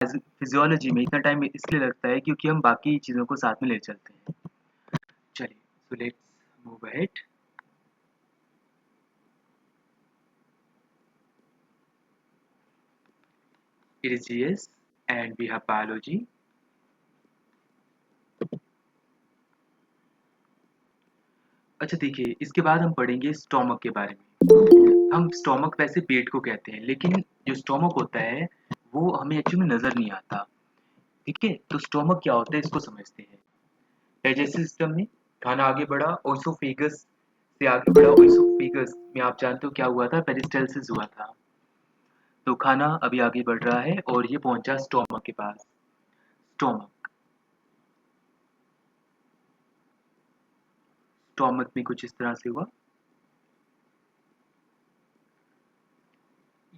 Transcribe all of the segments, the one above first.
Physiology में इतना time इसलिए लगता है क्योंकि हम बाकी चीज़ों को साथ में ले चलते हैं। चलिए, so let's move ahead. It is GS and we have biology. अच्छा देखिए, इसके बाद हम पढ़ेंगे स्टोमक के बारे में। हम स्टोमक वैसे पेट को कहते हैं, लेकिन जो स्टोमक होता है वो हमें एक्चुअली में नज़र नहीं आता। ठीक है, तो स्टोमक क्या होता है इसको समझते हैं। डाइजेस्टिव सिस्टम में खाना आगे बढ़ा, ओइसोफेगस से आगे बढ़ा। ओइसोफेगस में आप जानते हो क्या हुआ था, पेरिस्टालसिस हुआ था। तो खाना अभी आगे बढ़ रहा है और ये पहुंचा स्टोमक के पास। स्टोमक स्टोमक में कुछ इस तरह से हुआ।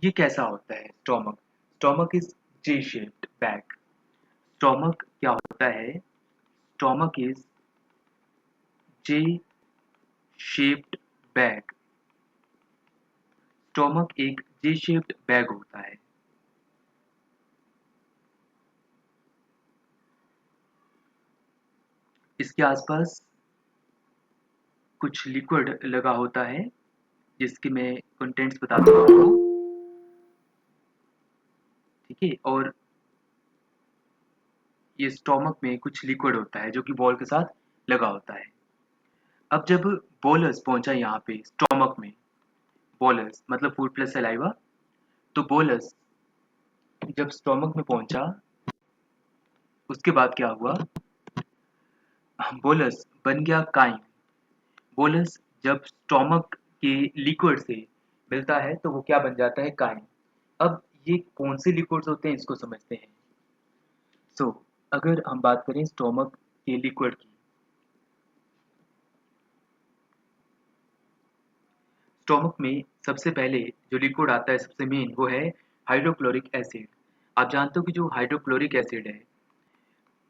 ये कैसा होता है stomach? Stomach is J shaped bag. Stomach क्या होता है? Stomach is J shaped bag. Stomach एक जे शेप्ड बैग होता है। इसके आसपास कुछ लिक्विड लगा होता है जिसके मैं कंटेंट्स बता दूंगा आपको। ठीक है, और ये स्टोमक में कुछ लिक्विड होता है जो कि बॉल के साथ लगा होता है। अब जब बोलस पहुंचा यहाँ पे स्टोमक में, बोलस मतलब फूड प्लस सलाइवा, तो बोलस जब स्टोमक में पहुंचा उसके बाद क्या हुआ, बोलस बन गया काइम। बोलस जब स्टोमक के लिक्विड से मिलता है तो वो क्या बन जाता है, काइम। अब ये कौन से लिक्विड्स होते हैं इसको समझते हैं। सो अगर हम बात करें स्टोमक के लिक्विड की, स्टोमक में सबसे पहले जो लिक्विड आता है सबसे मेन वो है हाइड्रोक्लोरिक एसिड। आप जानते हो कि जो हाइड्रोक्लोरिक एसिड है,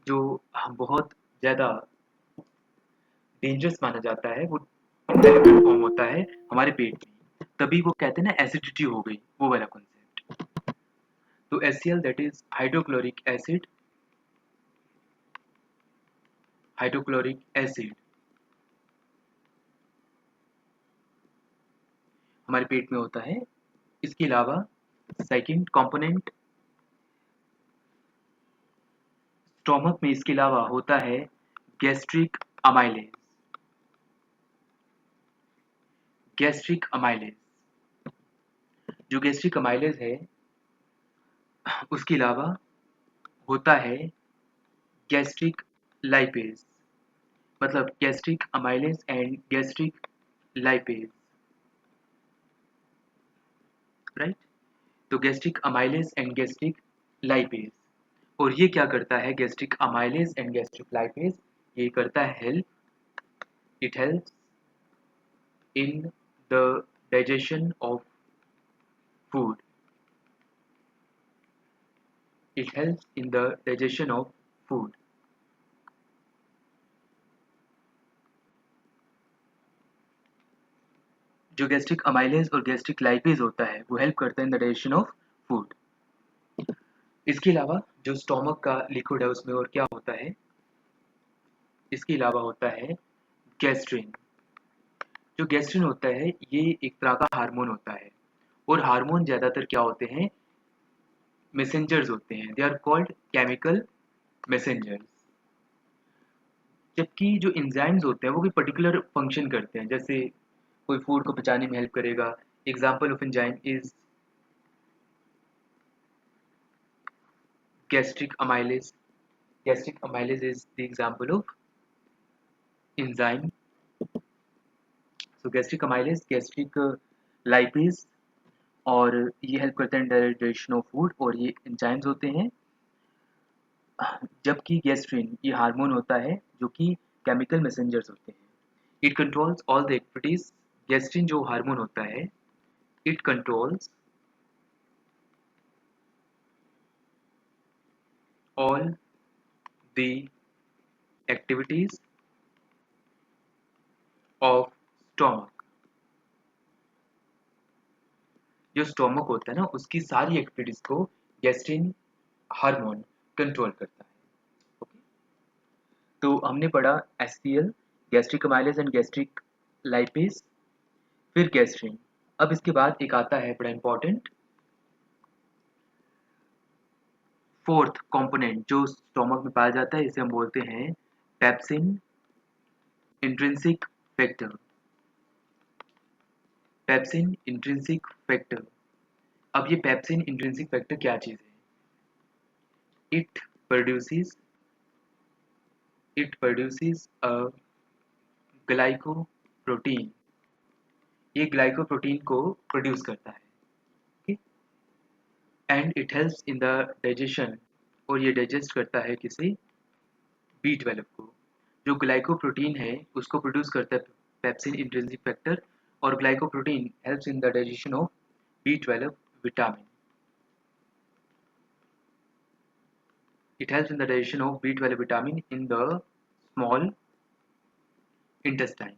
जो बहुत ज़्यादा डेंजरस माना जाता है, वो इनहेलेबल फॉर्म होता है हमारे पेट में, तभी वो कहते हैं ना एसिडिटी हो गई, वो वाला कॉन्सेप्ट। तो HCl that is hydrochloric acid. Hydrochloric acid हमारे पेट में होता है। इसके अलावा सेकंड कंपोनेंट स्टोमक में इसके अलावा होता है गैस्ट्रिक अमाइलेज। गैस्ट्रिक अमाइलेज, जो गैस्ट्रिक अमाइलेज है उसके अलावा होता है गैस्ट्रिक लाइपेज। मतलब gastric amylase and gastric lipase, right. तो gastric amylase and gastric lipase, और ये क्या करता है, gastric amylase and gastric lipase ये करता है help, it helps in the digestion of food. It helps in the digestion of food. जो गैस्ट्रिक अमाइलेज और गैस्ट्रिक लाइपेज होता है वो हेल्प करता है in the digestion of food. इसके अलावा जो स्टोमक का लिक्विड है उसमें और क्या होता है, इसके अलावा होता है गैस्ट्रिन। जो गैस्ट्रिन होता है ये एक तरह का हार्मोन होता है, और हार्मोन ज़्यादातर क्या होते हैं, मैसेंजर्स होते हैं। They are called chemical messengers. जबकि जो एंजाइम्स होते हैं वो कोई पर्टिकुलर फंक्शन करते हैं, जैसे कोई फूड को पचाने में हेल्प करेगा। Example of enzyme is gastric amylase. Gastric amylase is the example of enzyme. So gastric amylase, gastric lipase, और ये हेल्प करते हैं डाइजेशन ऑफ फूड, और ये एंजाइम्स होते हैं। जबकि गैस्ट्रिन ये हार्मोन होता है जो कि केमिकल मैसेंजर्स होते हैं। It controls all the activities. Gastrin जो हार्मोन होता है, it controls all the activities of stomach. जो स्टोमक होता है ना उसकी सारी एक्टिविटीज को गैस्ट्रिन हार्मोन कंट्रोल करता है। ओके, तो हमने पढ़ा SCL, gastric amylase and gastric lipase, फिर गैस्ट्रिन। अब इसके बाद एक आता है बड़ा इंपॉर्टेंट फोर्थ कंपोनेंट जो स्टोमक में पाया जाता है, इसे हम बोलते हैं pepsin intrinsic factor. Pepsin intrinsic factor. अब ये पेप्सिन इंट्रिंसिक फैक्टर क्या चीज़ है? It produces a glycoprotein. ये ग्लाइकोप्रोटीन को प्रोड्यूस करता है and it helps in the digestion, और ये डाइजेस्ट करता है किसे? B12 को। जो ग्लाइकोप्रोटीन है उसको प्रोड्यूस करता है पेप्सिन इंट्रिंसिक फैक्टर, और glycoprotein helps in the digestion of B12 vitamin. It helps in the digestion of B12 vitamin in the small intestine.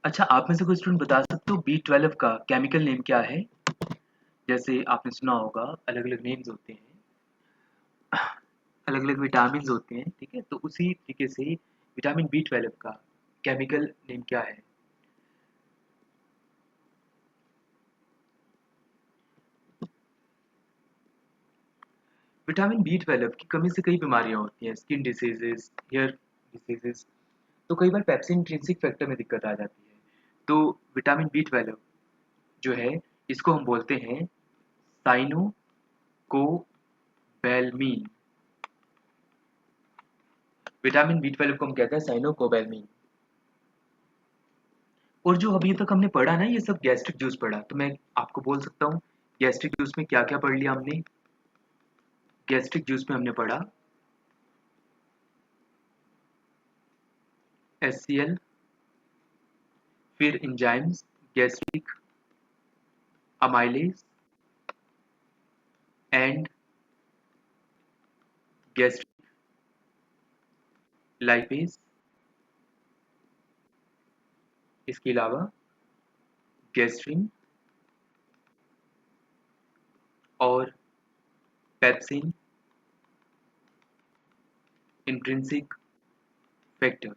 अच्छा, आप में से कोई स्टूडेंट बता सकते हो B12 का केमिकल नेम क्या है? जैसे आपने सुना होगा अलग अलग नेम्स होते हैं, अलग अलग विटामिन होते हैं, ठीक है, तो उसी तरीके से विटामिन B12 का केमिकल नेम क्या है? विटामिन B12 की कमी से कई बीमारियां होती हैं, स्किन डिसीजेस, हेयर डिसीजेस, तो कई बार पेप्सिन इंट्रिंसिक फैक्टर में दिक्कत आ जाती है। तो विटामिन B12 जो है इसको हम बोलते हैं साइनोकोबैल्मीन। विटामिन B12 को हम कहते हैं साइनोकोबैल्मीन। और जो अभी तक हमने पढ़ा ना, ये सब गैस्ट्रिक जूस पढ़ा, तो मैं आपको बोल सकता हूँ गैस्ट्रिक जूस में क्या क्या पढ़ लिया हमने। गैस्ट्रिक जूस में हमने पढ़ा HCl, फिर enzymes, gastric amylase and gastric lipase, इसके अलावा गैस्ट्रिन और pepsin intrinsic factor.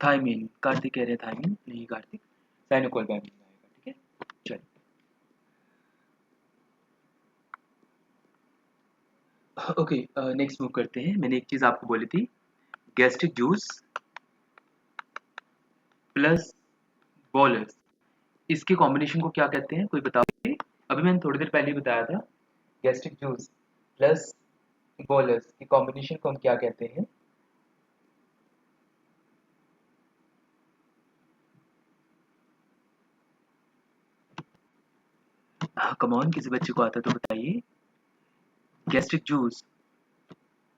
Thiamine, Kartik कह रहे हैं थायमिन, नहीं कार्तिक, साइनोकोबैल्मिन आएगा, ठीक है। चलिए, ओके, नेक्स्ट मूव करते हैं। मैंने एक चीज आपको बोली थी, गैस्ट्रिक जूस प्लस बोलस, इसके कॉम्बिनेशन को क्या कहते हैं, कोई बताओगे? अभी मैंने थोड़ी देर पहले ही बताया था, गैस्ट्रिक जूस प्लस बोलस की कॉम्बिनेशन को हम क्या कहते हैं? कम ऑन, किसी बच्चे को आता तो बताइए। गैस्ट्रिक जूस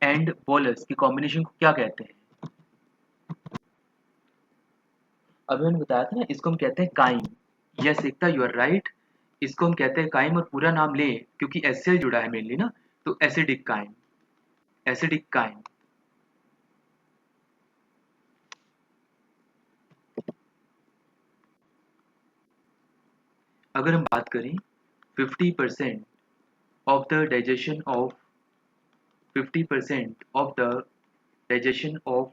एंड बोलस की कॉम्बिनेशन को क्या कहते हैं? अभी मैंने बताया था ना, इसको हम कहते हैं chyme. Yes Ekta, you are right, इसको हम कहते हैं काइम, और पूरा नाम ले क्योंकि एसएल जुड़ा है मेनली ना, तो एसिडिक काइम, एसिडिक काइम। अगर हम बात करें 50% of the digestion of 50% of the digestion of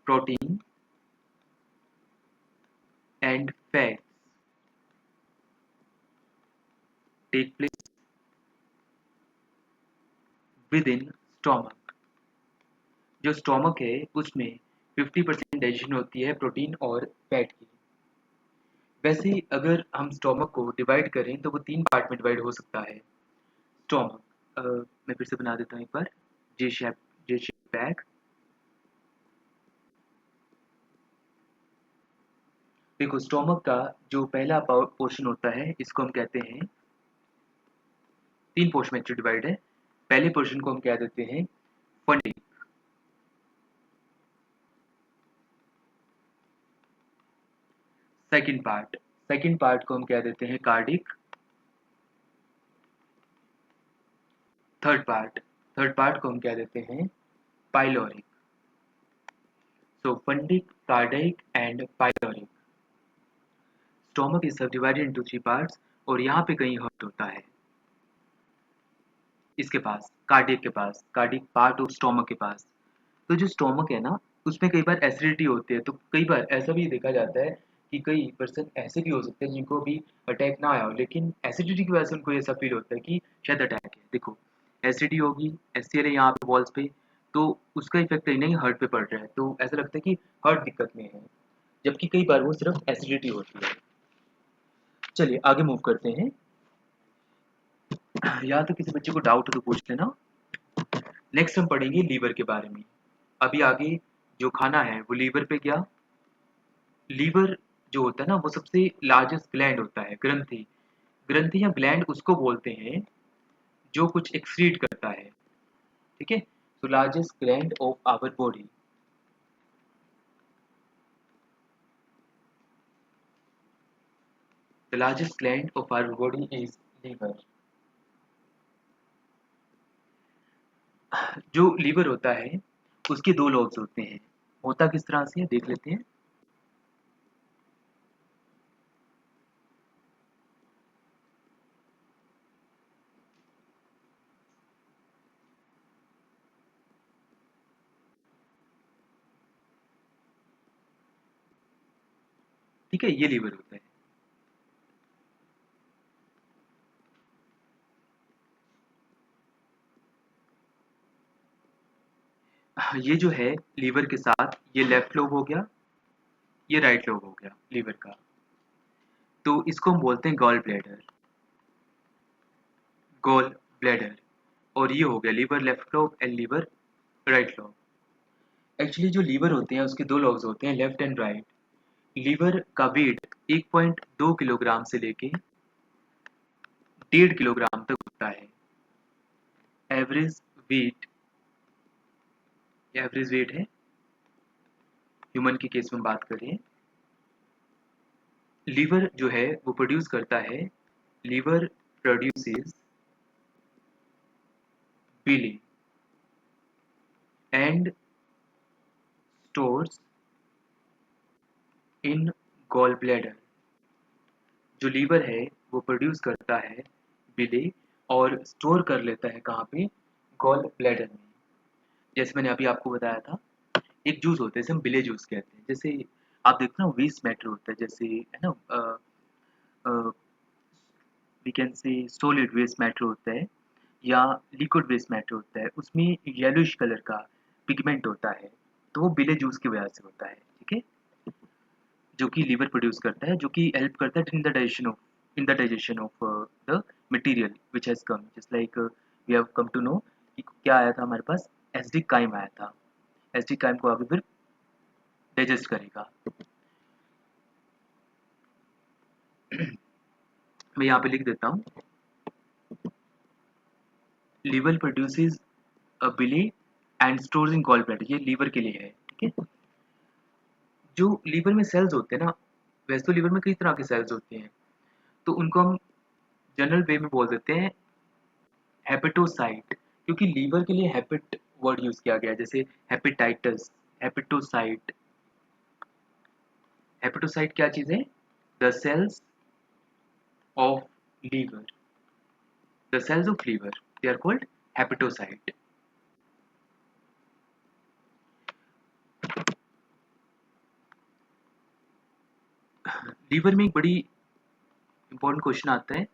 protein and fats take place within stomach। जो स्टोमक है उसमें 50% डाइजेशन होती है प्रोटीन और फैट की। वैसे अगर हम स्टोमक को डिवाइड करें तो वो 3 पार्ट में डिवाइड हो सकता है। स्टोमक, मैं फिर से बना देता हूँ एक बार, J shape, J shape bag. देखो, स्टोमक का जो पहला पोर्शन होता है इसको हम कहते हैं, 3 पोर्शन में डिवाइड है। पहले पोर्शन को हम कह देते हैं फंडिक, सेकंड पार्ट को हम कह देते हैं कार्डिक, थर्ड पार्ट को हम क्या देते हैं, pyloric. So fundic, cardiac and pyloric. Stomach is सब डिवाइडेड इनटू 3 पार्ट्स, और यहाँ पे कहीं हर्ट होता है इसके पास, कार्डियक के पास, कार्डिक पार्ट ऑफ स्टोमक के पास। तो जो स्टोमक है ना, उसमें कई बार एसिडिटी होती है, तो कई बार ऐसा भी देखा जाता है कि कई पर्सन ऐसे भी हो सकते हैं जिनको भी अटैक ना आया हो, लेकिन एसिडिटी की वजह से उनको ऐसा फील होता है कि शायद अटैक है। देखो, एसिडिटी होगी, एससीएल है यहाँ पे वॉल्स पे, तो उसका इफेक्ट कहीं नहीं हार्ट पे पड़ रहा है, तो ऐसा लगता है कि हार्ट दिक्कत में है, जबकि कई बार वो सिर्फ एसिडिटी होती है। चलिए आगे मूव करते हैं। या तो किसी बच्चे को डाउट हो तो पूछ लेना। नेक्स्ट हम पढ़ेंगे लीवर के बारे में। अभी आगे जो खाना है वो लीवर पे गया। लीवर जो होता है ना, वो सबसे लार्जेस्ट ग्लैंड होता है, ग्रंथि। ग्रंथि या ग्लैंड उसको बोलते हैं जो कुछ एक्सक्रीट करता है, ठीक है। तो largest gland of our body, the largest gland of our body is liver. जो लीवर होता है उसके दो लॉब्स होते हैं। होता किस तरह से है देख लेते हैं। ठीक है, ये लीवर होता है। ये जो है लीवर के साथ, ये लेफ्ट लोब हो गया, ये राइट लोब हो गया लीवर का। तो इसको हम बोलते हैं गॉल ब्लैडर, गॉल ब्लैडर। और ये हो गया liver left lobe and liver right lobe. Actually जो लीवर होते हैं उसके दो लॉब्स होते हैं, लेफ्ट एंड राइट। लीवर का वेट 1.2 किलोग्राम से लेके 1.5 किलोग्राम तक होता है। एवरेज वेट, एवरेज वेट है, ह्यूमन के केस में बात करें। लीवर जो है वो प्रोड्यूस करता है, liver produces bile and stores in gall bladder. जो लीवर है वो प्रोड्यूस करता है बिले और स्टोर कर लेता है कहाँ पे, गॉल ब्लैडर में। जैसे मैंने अभी आपको बताया था, एक जूस होता है जिसे हम बिले जूस कहते हैं। जैसे आप देखते ना वेस्ट मैटर होता है, जैसे है ना, we can say solid waste matter होता है या लिक्विड वेस्ट मैटर होता है, उसमें येलोइश कलर का पिगमेंट होता है, तो वो बिले जूस की वजह से होता है, ठीक है। जो कि लीवर प्रोड्यूस करता है, जो कि हेल्प करता है in the digestion of the material which has come, just like we have come to know कि क्या आया था हमारे पास, एसिडिक काइम आया था। एसिडिक काइम को आगे फिर डाइजेस्ट करेगा। मैं यहाँ पे लिख देता हूँ, liver produces a bile and stores in gall bladder. ये लीवर के लिए है, ठीक है। जो लीवर में सेल्स होते हैं ना, वैसे तो लीवर में कई तरह के सेल्स होते हैं, तो उनको हम जनरल वे में बोल देते हैं हेपेटोसाइट, क्योंकि लीवर के लिए हेपेट वर्ड यूज किया गया है, जैसे हेपेटाइटिस, हेपेटोसाइट। हेपेटोसाइट क्या चीज है, the cells of liver, the cells of liver they are called hepatocyte. Liver में एक बड़ी इंपॉर्टेंट क्वेश्चन आता है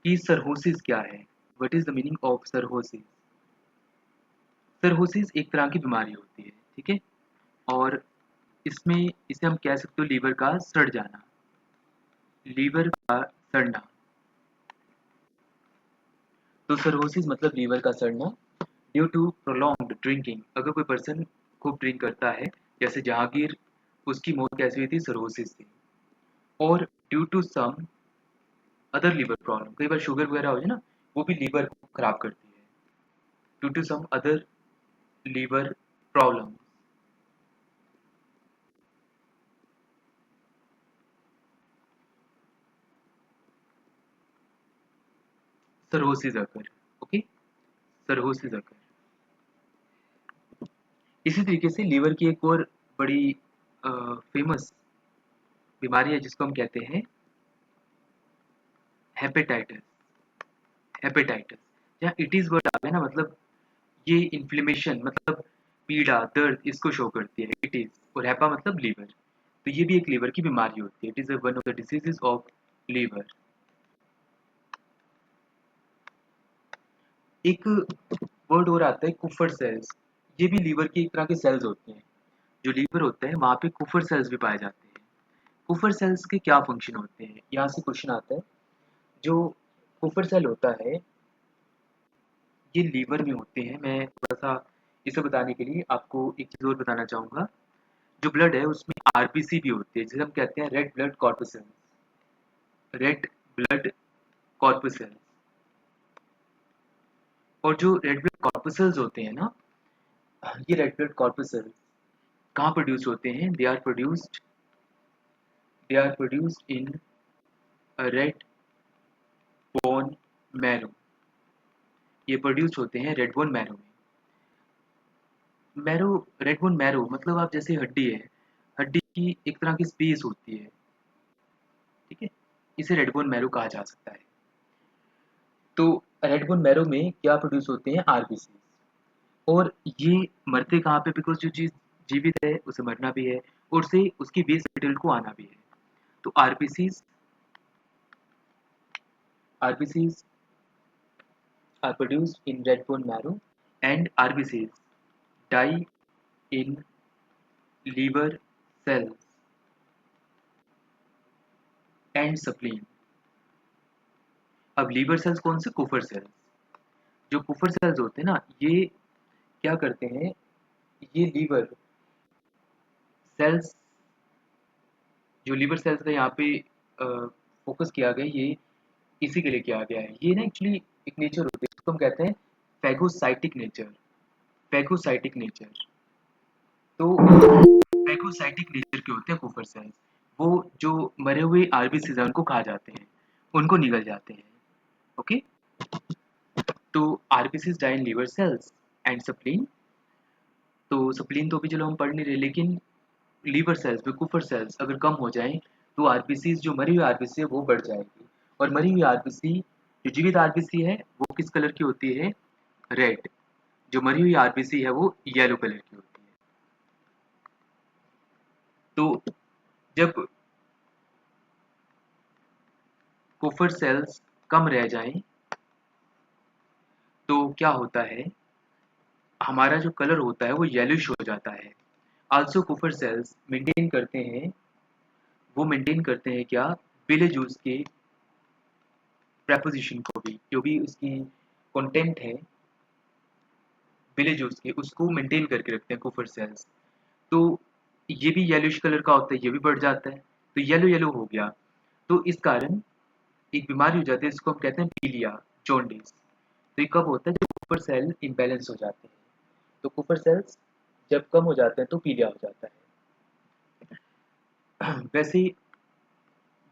कि सर्होसिस क्या है, what is the meaning of cirrhosis. Cirrhosis एक तरह की बीमारी होती है, ठीक है, और इसमें इसे हम कह सकते हो लीवर का सड़ जाना, लीवर का सड़ना। तो सर्होसिस मतलब लीवर का सड़ना ड्यू टू प्रोलॉन्ग्ड ड्रिंकिंग। अगर कोई पर्सन खूब ड्रिंक करता है, जैसे जहांगीर, उसकी मौत कैसे हुई थी, सर्होसिस से। और due to some other liver problem, कई बार शुगर वगैरह हो जाए ना, वो भी लीवर को खराब करती है, due to some other liver problem, cirrhosis अगर, ओके। सर्होसिस अकर। इसी तरीके से लीवर की एक और बड़ी फेमस बीमारी है जिसको हम कहते हैं हेपेटाइटिस। हेपेटाइटिस जहाँ इट इज वर्ड आ गया ना, मतलब ये इन्फ्लेमेशन मतलब पीड़ा दर्द इसको शो करती है इट इज, और हैपा मतलब लीवर। तो ये भी एक लीवर की बीमारी होती है। It is one of the diseases of liver. एक वर्ड और आता है कुफर सेल्स। ये भी लीवर की एक तरह के सेल्स होते हैं। जो लीवर होता है वहाँ पे कुफर सेल्स भी पाए जाते हैं। कुफर सेल्स के क्या फंक्शन होते हैं, यहाँ से क्वेश्चन आता है। जो कुफर सेल होता है ये लीवर में होते हैं। मैं थोड़ा सा इसे बताने के लिए आपको एक चीज़ और बताना चाहूँगा। जो ब्लड है उसमें आरबीसी भी होती है जिसे हम कहते हैं red blood corpuscles. Red blood corpuscles. और जो रेड ब्लड कॉर्पसेल्स होते हैं ना, ये रेड ब्लड कॉर्पसेल्स कहाँ प्रोड्यूस होते हैं? They are produced in red bone marrow. ये प्रोड्यूस होते हैं रेड बोन मैरो में। मैरो, रेड बोन मैरो मतलब आप जैसे हड्डी है, हड्डी की एक तरह की स्पेस होती है, ठीक है, इसे रेड बोन मैरो कहा जा सकता है। तो रेड बोन मैरो में क्या प्रोड्यूस होते हैं? आरबीसी। और ये मरते कहाँ पे? बिकॉज जो चीज़ जीवित है उसे मरना भी है और उसे उसकी बेस मेटेरियल को आना भी है। तो RBCs are produced in red bone marrow and RBCs die in liver cells and spleen। अब लीवर सेल्स कौन से? कुफर सेल्स। जो कुफर सेल्स होते हैं ना, ये क्या करते हैं? ये लीवर सेल्स, जो लीवर सेल्स का यहाँ पे फोकस किया गया, ये इसी के लिए किया गया है। ये ना एक्चुअली एक नेचर होती है जिसको हम कहते हैं फैगोसाइटिक नेचर। Phagocytic nature. तो फैगोसाइटिक नेचर के होते हैं कुफर सेल्स। वो जो मरे हुए आरबीसीज हैं उनको खा जाते हैं, उनको निगल जाते हैं। ओके, तो RBCs die in liver cells and spleen. तो स्प्लीन तो अभी चलो हम पढ़ नहीं रहे, लेकिन लीवर सेल्स में कुफर सेल्स अगर कम हो जाएं तो आरबीसी, जो मरी हुई आरबीसी है वो बढ़ जाएगी। और मरी हुई आरबीसी, जो जीवित आरबीसी है वो किस कलर की होती है? रेड। जो मरी हुई आरबीसी है वो येलो कलर की होती है। तो जब कुफर सेल्स कम रह जाएं तो क्या होता है? हमारा जो कलर होता है वो येलोइश हो जाता है। आल्सो कुफर सेल्स मेंटेन करते हैं, वो मेंटेन करते हैं क्या? पीले जूस के प्रेपोजिशन को भी, जो भी उसकी कंटेंट है पीले जूस के, उसको मेंटेन करके रखते हैं कुफर सेल्स। तो ये भी येलोइश कलर का होता है, ये भी बढ़ जाता है, तो येलो येलो हो गया। तो इस कारण एक बीमारी हो जाती है जिसको हम कहते हैं पीलिया, जॉन्डिस। तो ये कब होता है? जब कुफर सेल इम्बैलेंस हो जाते हैं। तो कुफर सेल्स जब कम हो जाते हैं तो पीलिया हो जाता है। वैसे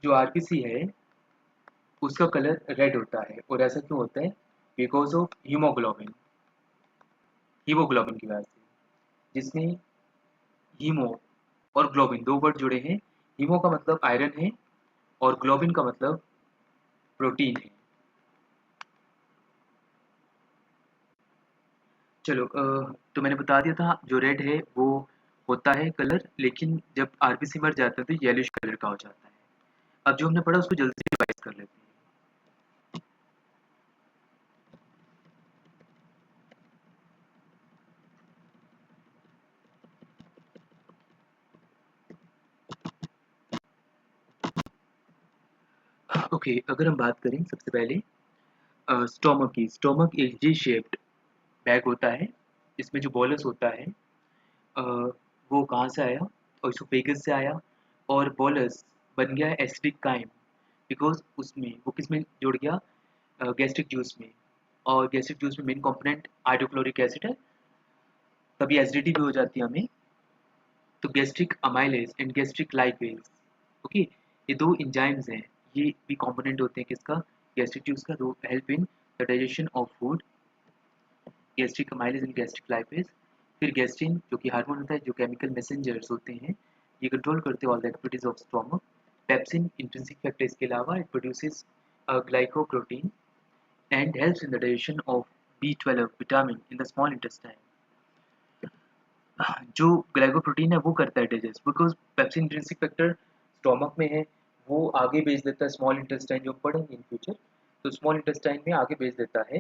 जो आरबीसी है उसका कलर रेड होता है, और ऐसा क्यों होता है? Because of haemoglobin. हीमोग्लोबिन की वजह से, जिसमें हीमो और ग्लोबिन दो वर्ड जुड़े हैं। हीमो का मतलब आयरन है और ग्लोबिन का मतलब प्रोटीन है। चलो तो मैंने बता दिया था जो रेड है वो होता है कलर, लेकिन जब आरबीसी मर जाता है तो येलोइश कलर का हो जाता है। अब जो हमने पढ़ा उसको जल्दी से रिवाइज कर लेते हैं। ओके, अगर हम बात करें सबसे पहले स्टोमक की। स्टोमक एक जी शेप्ड बैग होता है। इसमें जो बोलस होता है अ, वो कहाँ से आया? और इसोफेगस से आया। और बोलस बन गया एसिडिक काइम, बिकॉज उसमें वो किस में जुड़ गया? गैस्ट्रिक जूस में। और गैस्ट्रिक जूस में मेन कंपोनेंट हाइड्रोक्लोरिक एसिड है, तभी एसिडिटी भी हो जाती है हमें। तो gastric amylase and gastric lipase, okay, ये दो एंजाइम्स हैं। ये भी कंपोनेंट होते हैं किसका? गैस्ट्रिक जूस का। दो help in the digestion of food. Gastric amylase and gastric lipase. फिर गैस्ट्रिन जो कि हार्मोन होता है, जो केमिकल मैसेंजर्स होते हैं, ये कंट्रोल करते हैं all the activities of stomach. Pepsin intrinsic factor इसके अलावा it produces glycoprotein and helps in the digestion of B12 vitamin in the small intestine। जो ग्लाइकोप्रोटीन है वो करता है digest, because pepsin intrinsic factor stomach में है, वो आगे भेज देता है स्मॉल इंटेस्टाइन, जो पढ़ेंगे इन फ्यूचर, तो स्मॉल इंटेस्टाइन में आगे भेज देता है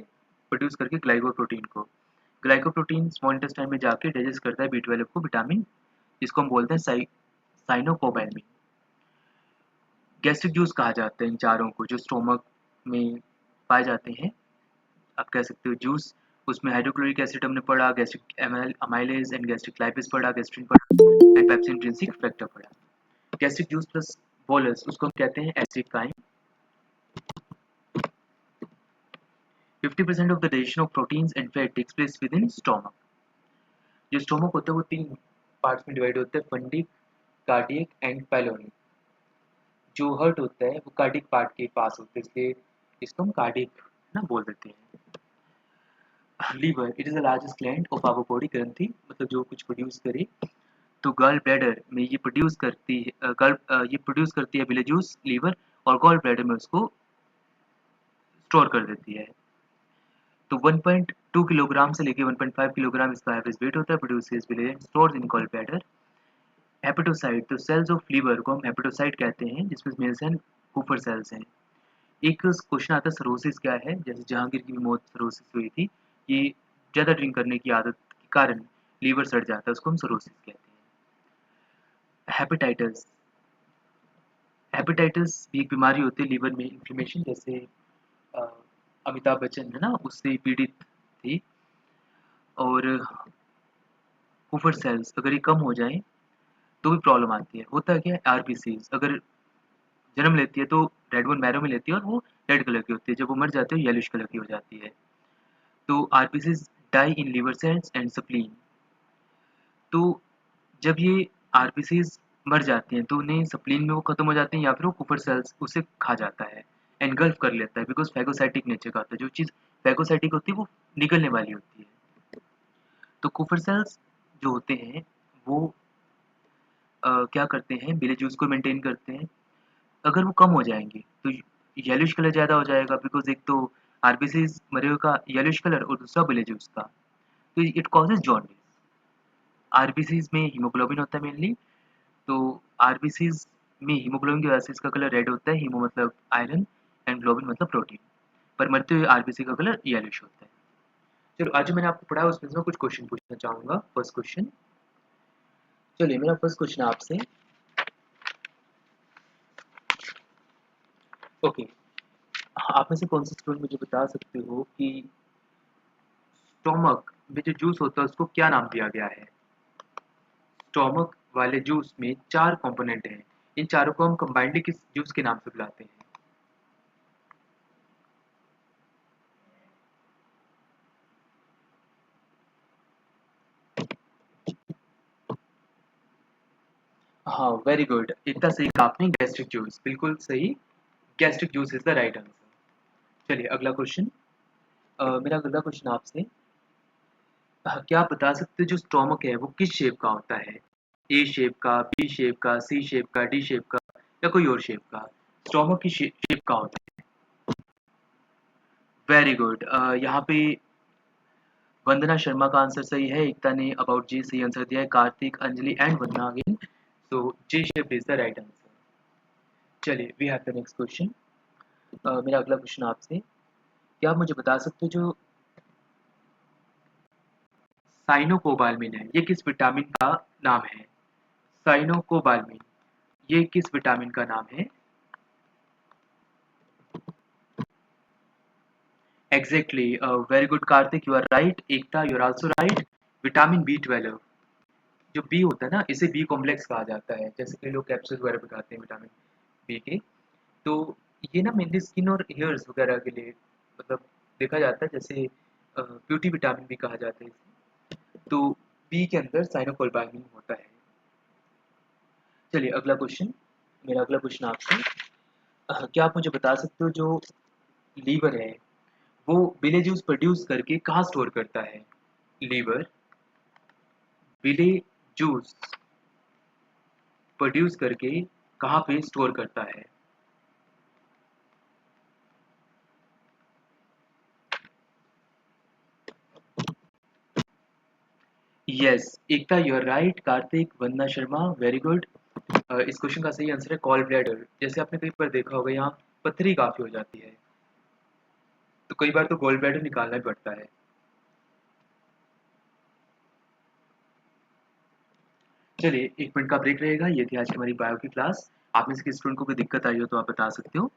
प्रोड्यूस करके ग्लाइकोप्रोटीन को। ग्लाइकोप्रोटीन स्मॉल इंटेस्टाइन में जाके डाइजेस्ट करता है B12 को विटामिन, जिसको हम बोलते हैं साइनोकोबैल्मिन। गैस्ट्रिक जूस कहा जाता है इन चारों को जो स्टोमक में पाए जाते हैं, आप कह सकते हो जूस। उसमें हाइड्रोक्लोरिक एसिड हमने पढ़ा, gastric amylase and gastric lipase पढ़ा, गैस्ट्रिन पढ़ा एंड पेप्सिन इंट्रिंसिक फैक्टर पढ़ा। गैस्ट्रिक जूस प्लस बोलस उसको हम कहते हैं acidifying. 50% of the digestion of proteins and fat takes place within stomach. जो स्टोमक होता है वो 3 पार्ट्स में डिवाइड होता है, फंडिक, कार्डियक एंड पाइलोनिक। जो हर्ट होता है वो कार्डिक पार्ट के पास होता है, इसलिए इसको हम कार्डिक ना बोल देते हैं। Liver it is the largest gland of our body, ग्रंथि मतलब जो कुछ प्रोड्यूस करे। तो गॉल ब्लैडर में ये प्रोड्यूस करती है ये प्रोड्यूस करती है बिले जूस लीवर, और गॉल ब्लैडर में उसको स्टोर कर देती है। तो 1.2 किलोग्राम से लेके 1.5 किलोग्राम इसका एवरेज वेट होता है, produces bile stores in gall bladder. Hepatocyte, तो सेल्स ऑफ लीवर को हम हेपेटोसाइट कहते हैं, जिसमें मेल्स एंड कुफर सेल्स हैं। एक क्वेश्चन आता है सिरोसिस क्या है, जैसे जहांगीर की भी मौत सिरोसिस हुई थी, ये ज़्यादा ड्रिंक करने की आदत के कारण लीवर सड़ जाता है, उसको हम सिरोसिस कहते हैं। हेपेटाइटिस, हेपेटाइटिस भी एक बीमारी होती है लीवर में इन्फ्लेमेशन, जैसे अ, अमिताभ बच्चन है ना, उससे पीड़ित थी। और कुफर सेल्स अगर ये कम हो जाए तो भी प्रॉब्लम आती है। होता क्या है, आरबीसीज अगर जन्म लेती है तो रेड बोन मैरो में लेती है और वो रेड कलर की होती है, जब वो मर जाती है येलोइश कलर की हो जाती है। तो RBCs die in liver cells and spleen. तो जब ये आरबीसीज मर जाती हैं तो उन्हें स्प्लीन में वो खत्म हो जाते हैं, या फिर वो कुपर सेल्स उसे खा जाता है, एनगल्फ कर लेता है, बिकॉज फैगोसाइटिक नेचर का होता है। जो चीज़ फैगोसाइटिक होती है वो निगलने वाली होती है। तो कुपर सेल्स जो होते हैं वो क्या करते हैं, बिले जूस को मेंटेन करते हैं। अगर वो कम हो जाएंगे तो येलोइश कलर ज़्यादा हो जाएगा, बिकॉज एक तो आरबीसीज मरे हुए का येलोइश कलर और दूसरा बिले जूस का, तो इट कॉजेज जॉन्डिस। आरबीसीज में हीमोग्लोबिन होता है मेनली, तो आरबीसीज में हीमोग्लोबिन की वजह से इसका कलर रेड होता है, हीमो मतलब आयरन एंड ग्लोबिन मतलब प्रोटीन, पर मरते हुए आरबीसी का कलर येलोइश होता है। चलो आज जो मैंने आपको पढ़ा उसमें से मैं कुछ क्वेश्चन पूछना चाहूँगा। फर्स्ट क्वेश्चन, चलिए मेरा फर्स्ट क्वेश्चन आपसे, ओके, आप में से कौन सा स्टूडेंट मुझे बता सकते हो कि स्टोमक में जो जूस होता है उसको क्या नाम दिया गया है? स्टोमक वाले जूस में 4 कंपोनेंट हैं, इन चारों को हम कंबाइंडली किस जूस के नाम से बुलाते हैं? हाँ, वेरी गुड, इतना सही कहा आपने, गैस्ट्रिक जूस, बिल्कुल सही, gastric juice is the right answer. चलिए अगला क्वेश्चन, मेरा अगला क्वेश्चन आपसे, क्या आप बता सकते हो जो स्टोमक है वो किस शेप का होता है? ए शेप का, बी शेप का, सी शेप का, डी शेप का, या कोई और शेप का? स्टोमक की शेप का होता है। वेरी गुड, यहाँ पे वंदना शर्मा का आंसर सही है, एकता ने अबाउट जी सही आंसर दिया है, Kartik, Anjali and Vandana again, so G shape is the right answer. चलिए we have the next question, मेरा अगला क्वेश्चन आपसे, क्या आप मुझे बता सकते हो जो साइनोकोबाल्मिन है ये किस विटामिन का नाम है? साइनोकोबाल्मिन ये किस विटामिन का नाम है? Exactly, very good Kartik, you are right, Ekta you are also right, vitamin B12। जो बी होता है ना इसे बी कॉम्प्लेक्स कहा जाता है, जैसे कई लोग कैप्सूल वगैरह भी खाते हैं विटामिन बी के। तो ये ना मेनली स्किन और हेयर्स वगैरह के लिए मतलब देखा जाता है, जैसे ब्यूटी विटामिन भी कहा जाता है इसे। तो बी के अंदर साइनोकोबाल्मिन होता है। चलिए अगला क्वेश्चन, मेरा अगला क्वेश्चन आपसे, क्या आप मुझे बता सकते हो जो लीवर है वो बिले जूस प्रोड्यूस करके कहाँ स्टोर करता है? लीवर बिले जूस प्रोड्यूस करके कहाँ पे स्टोर करता है? Yes, Ekta you are right, Kartik, Vandana Sharma, very good. इस क्वेश्चन का सही आंसर है कॉल ब्लैडर। जैसे आपने कई बार देखा होगा यहाँ पथरी काफ़ी हो जाती है, तो कई बार तो गॉल ब्लैडर निकालना भी पड़ता है। चलिए 1 मिनट का ब्रेक रहेगा। ये थी आज की हमारी बायो की क्लास। आप में से किसी स्टूडेंट को कोई दिक्कत आई हो तो आप बता सकते हो।